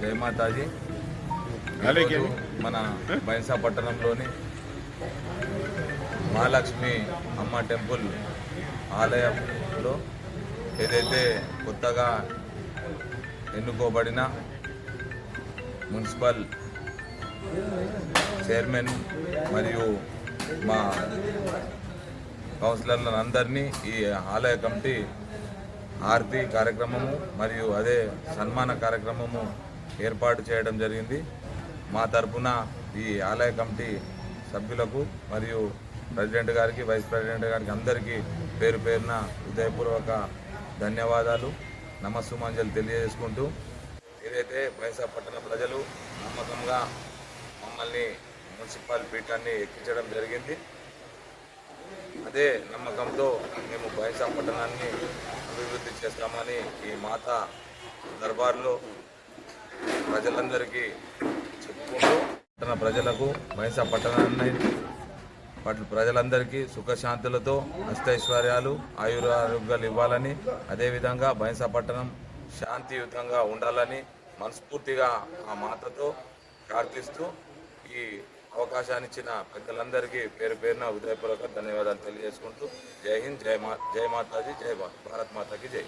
జై మాతాజీ. మన బైన్సా పట్టణంలోని మహాలక్ష్మి అమ్మ టెంపుల్ ఆలయంలో ఏదైతే కొత్తగా ఎన్నుకోబడిన మున్సిపల్ చైర్మన్ మరియు మా కౌన్సిలర్లను అందరినీ ఈ ఆలయ కమిటీ ఆర్తి కార్యక్రమము మరియు అదే సన్మాన కార్యక్రమము ఏర్పాటు చేయడం జరిగింది. మా తరఫున ఈ ఆలయ కమిటీ సభ్యులకు మరియు ప్రెసిడెంట్ గారికి, వైస్ ప్రెసిడెంట్ గారికి అందరికీ పేరు పేరున హృదయపూర్వక ధన్యవాదాలు, నమస్సుమాంజలు తెలియజేసుకుంటూ, ఏదైతే బైన్సా పట్టణ ప్రజలు నమ్మకంగా మమ్మల్ని మున్సిపల్ పీఠాన్ని ఎక్కించడం జరిగింది, అదే నమ్మకంతో మేము బైన్సా పట్టణాన్ని అభివృద్ధి చేస్తామని ఈ మాత దర్బార్లో ప్రజలందరికీ చెప్పుకుంటూ, పట్టణ ప్రజలకు బైన్సా పట్టణాన్ని ప్రజలందరికీ సుఖశాంతులతో అష్టైశ్వర్యాలు ఆయురారోగ్యాలు ఇవ్వాలని, అదేవిధంగా బైన్సా పట్టణం శాంతియుతంగా ఉండాలని మనస్ఫూర్తిగా ఆ మాతతో ప్రార్థిస్తూ ఈ అవకాశాన్ని ఇచ్చిన పెద్దలందరికీ పేరు పేరున హృదయపూర్వక ధన్యవాదాలు తెలియజేసుకుంటూ జై హింద్, జై మాతాజీ, జై భారత్ మాతాకి జై.